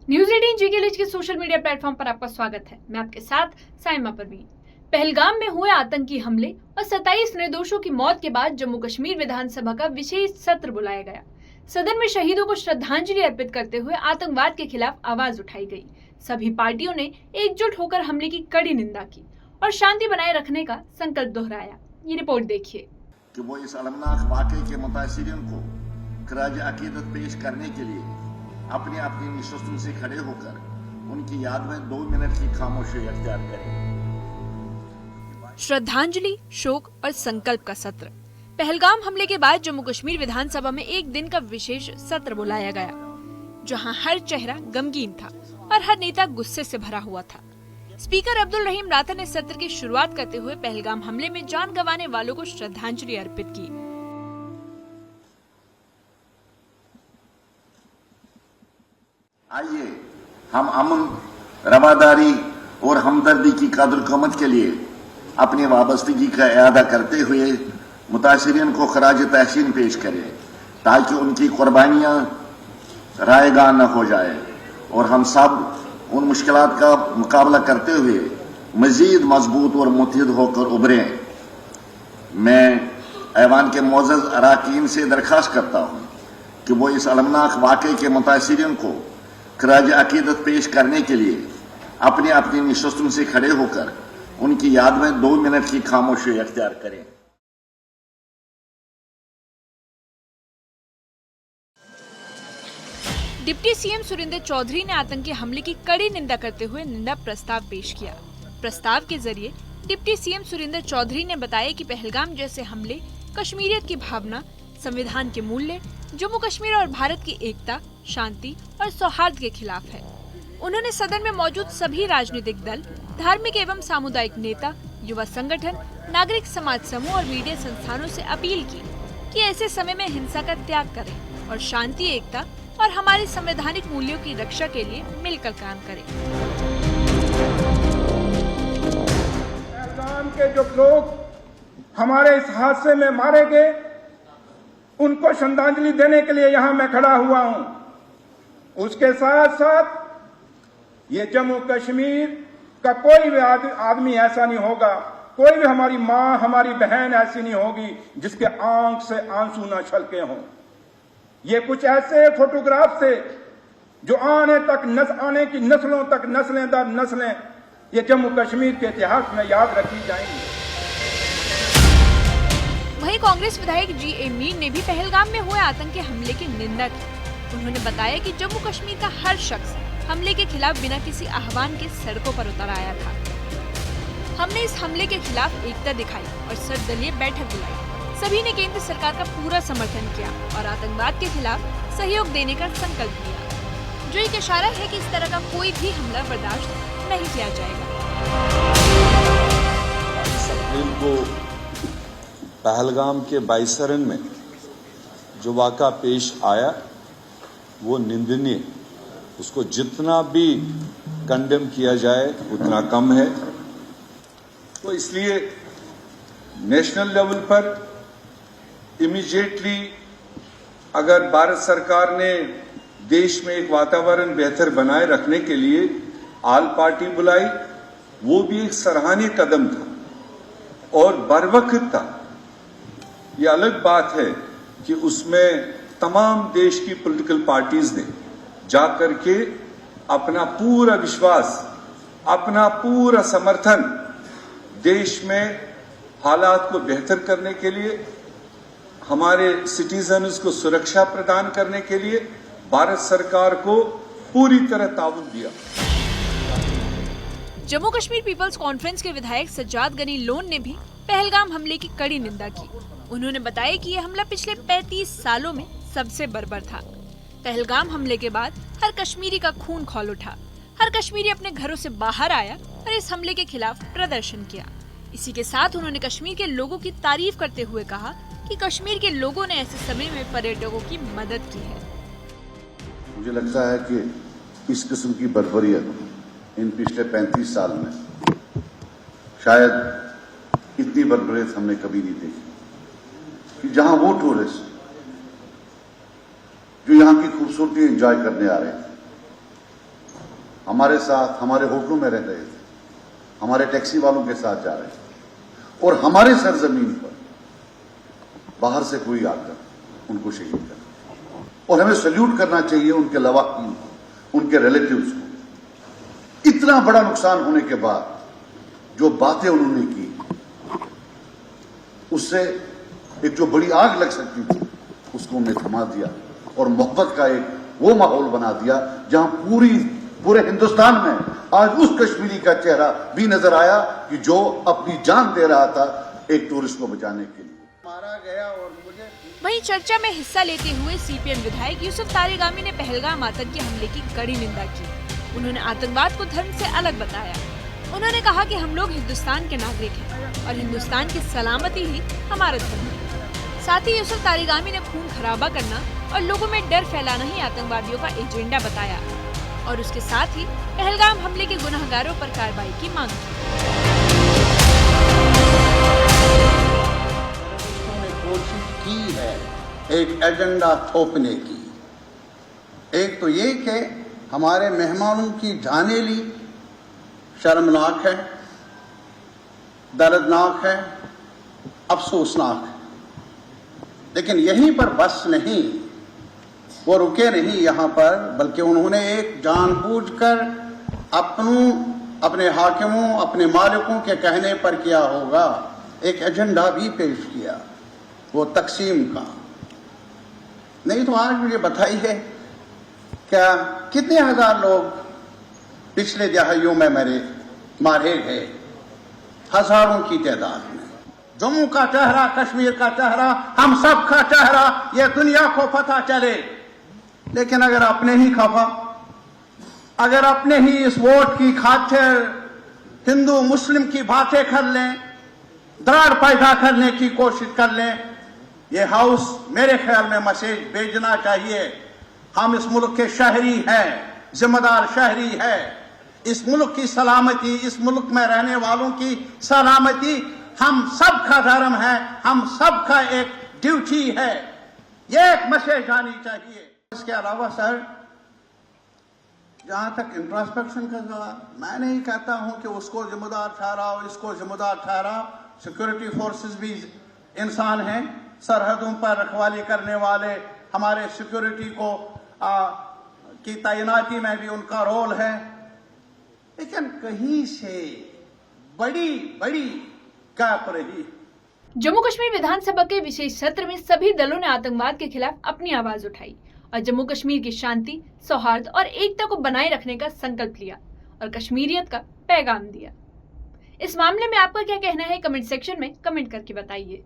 News 18 जीकेएलएच के social media platform पर आपका स्वागत है। मैं आपके साथ साइमा परवीन। पहलगाम में हुए आतंकी हमले और 27 निर्दोषों की मौत के बाद जम्मू कश्मीर विधानसभा का विशेष सत्र बुलाया गया। सदन में शहीदों को श्रद्धांजलि अर्पित करते हुए आतंकवाद के खिलाफ आवाज उठाई गई। सभी पार्टियों ने एकजुट होकर हमले की कड़ी निंदा की और शांति बनाए रखने का संकल्प दोहराया। ये रिपोर्ट देखिए कि वो इस अलमनाक वाक़े के मुतासिरीन को खराज अकीदत पेश करने के लिए अपनी अपनी निशस्तों से खड़े होकर उनकी याद में 2 मिनट की खामोशी अख्तियार करें। श्रद्धांजलि, शोक और संकल्प का सत्र। पहलगाम हमले के बाद जम्मू कश्मीर विधानसभा में एक दिन का विशेष सत्र बुलाया गया, जहां हर चेहरा गमगीन था और हर नेता गुस्से से भरा हुआ था। स्पीकर अब्दुल रहीम राता ने सत्र की शुरुआत करते हुए पहलगाम हमले में जान गंवाने वालों को श्रद्धांजलि अर्पित की। आइए हम अमन, रवादारी और हमदर्दी की कदर क़ीमत के लिए अपनी वाबस्तगी का इरादा करते हुए मुतासिरीन को खराज तहसीन पेश करें, ताकि उनकी कुर्बानियां रायगा न हो जाए और हम सब उन मुश्किलात का मुकाबला करते हुए मजीद मजबूत और मुत्तहिद होकर उभरें। मैं ऐवान के मोअज़्ज़ज़ अरकान से दरख्वास्त करता हूँ कि वो इस अलमनाक वाक़े के मुतासिरीन को खराज अकीदत पेश करने के लिए अपनी अपनी निशस्तों से खड़े होकर उनकी याद में 2 मिनट की खामोशी अख्तियार करें। डिप्टी सीएम सुरेंद्र चौधरी ने आतंकी हमले की कड़ी निंदा करते हुए निंदा प्रस्ताव पेश किया। प्रस्ताव के जरिए डिप्टी सीएम सुरेंद्र चौधरी ने बताया कि पहलगाम जैसे हमले कश्मीरियत की भावना, संविधान के मूल्य, जम्मू कश्मीर और भारत की एकता, शांति और सौहार्द के खिलाफ है। उन्होंने सदन में मौजूद सभी राजनीतिक दल, धार्मिक एवं सामुदायिक नेता, युवा संगठन, नागरिक समाज समूह और मीडिया संस्थानों से अपील की कि ऐसे समय में हिंसा का त्याग करें और शांति, एकता और हमारे संवैधानिक मूल्यों की रक्षा के लिए मिलकर काम करें। पहलगाम के जो लोग हमारे इस हादसे में मारे गए, उनको श्रद्धांजलि देने के लिए यहां मैं खड़ा हुआ हूं। उसके साथ साथ ये जम्मू कश्मीर का कोई भी आदमी ऐसा नहीं होगा, कोई भी हमारी मां, हमारी बहन ऐसी नहीं होगी जिसके आंख से आंसू न छलके हों। ये कुछ ऐसे फोटोग्राफ थे जो आने की नस्लों तक, नस्लें दर नस्लें ये जम्मू कश्मीर के इतिहास में याद रखी जाएंगी। वहीं कांग्रेस विधायक जी.ए. मीर ने भी पहलगाम में हुए आतंकी हमले की निंदा की। उन्होंने बताया कि जम्मू कश्मीर का हर शख्स हमले के खिलाफ बिना किसी आह्वान के सड़कों पर उतर आया था। हमने इस हमले के खिलाफ एकता दिखाई और सर्वदलीय बैठक बुलाई। सभी ने केंद्र सरकार का पूरा समर्थन किया और आतंकवाद के खिलाफ सहयोग देने का संकल्प लिया, जो एक इशारा है कि इस तरह का कोई भी हमला बर्दाश्त नहीं किया जाएगा। अप्रैल को पहलगाम के बाइसरन में जो वाक़ा पेश आया वो निंदनीय, उसको जितना भी कंडेम किया जाए उतना कम है। तो इसलिए नेशनल लेवल पर इमीडिएटली अगर भारत सरकार ने देश में एक वातावरण बेहतर बनाए रखने के लिए ऑल पार्टी बुलाई, वो भी एक सराहनीय कदम था और बरवक्त था। ये अलग बात है कि उसमें तमाम देश की पॉलिटिकल पार्टीज ने जाकर के अपना पूरा विश्वास, अपना पूरा समर्थन देश में हालात को बेहतर करने के लिए, हमारे सिटीजन्स को सुरक्षा प्रदान करने के लिए भारत सरकार को पूरी तरह ताउन दिया। जम्मू कश्मीर पीपल्स कॉन्फ्रेंस के विधायक सज्जाद गनी लोन ने भी पहलगाम हमले की कड़ी निंदा की। उन्होंने बताया कि यह हमला पिछले 35 सालों में सबसे बर्बर था। पहलगाम हमले के बाद हर कश्मीरी का खून खौल उठा। हर कश्मीरी अपने घरों से बाहर आया और इस हमले के खिलाफ प्रदर्शन किया। इसी के साथ उन्होंने कश्मीर के लोगों की तारीफ करते हुए कहा कि कश्मीर के लोगों ने ऐसे समय में पर्यटकों की मदद की है। मुझे लगता है कि इस किस्म की बर्बरियत इन पिछले 35 साल में शायद इतनी बर्बरियत हमने कभी नहीं देखी कि जहां वो टूरिस्ट जो यहाँ की खूबसूरती एंजॉय करने आ रहे थे, हमारे साथ हमारे होटलों में रह रहे थे, हमारे टैक्सी वालों के साथ जा रहे थे और हमारे सरजमीन पर बाहर से कोई आकर उनको शहीद कर, और हमें सल्यूट करना चाहिए उनके लवाकिन को, उनके रिलेटिव्स को। इतना बड़ा नुकसान होने के बाद जो बातें उन्होंने की, उससे एक जो बड़ी आग लग सकती थी उसको उन्हें थमा दिया और मोहब्बत का एक वो माहौल बना दिया जहां पूरे हिंदुस्तान में आज उस कश्मीरी का चेहरा भी नजर आया कि जो अपनी जान दे रहा था एक टूरिस्ट को बचाने के लिए। मारा गया और मुझे वहीं चर्चा में हिस्सा लेते हुए सीपीएम विधायक यूसुफ तारिगामी ने पहलगाम आतंकी हमले की कड़ी निंदा की। उन्होंने आतंकवाद को धर्म से अलग बताया। उन्होंने कहा कि हम लोग हिंदुस्तान के नागरिक हैं और हिंदुस्तान की सलामती ही हमारा धर्म है। साथ ही यूसुफ तारिगामी ने खून खराबा करना और लोगों में डर फैलाना ही आतंकवादियों का एजेंडा बताया और उसके साथ ही पहलगाम हमले के गुनहगारों पर कार्रवाई की मांग की। उन्होंने कोशिश की है एक एजेंडा थोपने की। एक तो ये कि हमारे मेहमानों की जाने ली शर्मनाक है, दर्दनाक है, अफसोसनाक है। लेकिन यहीं पर बस नहीं, वो रुके नहीं यहाँ पर, बल्कि उन्होंने एक जानबूझकर अपने हाकिमों, अपने मालिकों के कहने पर किया होगा एक एजेंडा भी पेश किया, वो तकसीम का। नहीं तो आज मुझे बताइए क्या कितने हजार लोग पिछले दहाइयों में मारे गए, हजारों की तादाद में। जम्मू का चेहरा, कश्मीर का चेहरा, हम सब का चेहरा ये दुनिया को पता चले। लेकिन अगर अपने ही खफा, अगर अपने ही इस वोट की खातिर हिंदू मुस्लिम की बातें कर लें, दरार पैदा करने की कोशिश कर लें, ये हाउस मेरे ख्याल में मैसेज भेजना चाहिए, हम इस मुल्क के शहरी हैं, जिम्मेदार शहरी है। इस मुल्क की सलामती, इस मुल्क में रहने वालों की सलामती हम सब का धर्म है, हम सब का एक ड्यूटी है। ये एक मैसेज आनी चाहिए। इसके अलावा सर, जहां तक इंट्रोस्पेक्शन का सवाल, मैं नहीं कहता हूं कि उसको जिम्मेदार ठहराओ, इसको जिम्मेदार ठहराओ। सिक्योरिटी फोर्सेस भी इंसान हैं, सरहदों पर रखवाली करने वाले हमारे सिक्योरिटी को की तैनाती में भी उनका रोल है। लेकिन कहीं से बड़ी गैप रही। जम्मू कश्मीर विधानसभा के विशेष सत्र में सभी दलों ने आतंकवाद के खिलाफ अपनी आवाज उठाई और जम्मू कश्मीर की शांति, सौहार्द और एकता को बनाए रखने का संकल्प लिया और कश्मीरियत का पैगाम दिया। इस मामले में आपका क्या कहना है, कमेंट सेक्शन में कमेंट करके बताइए।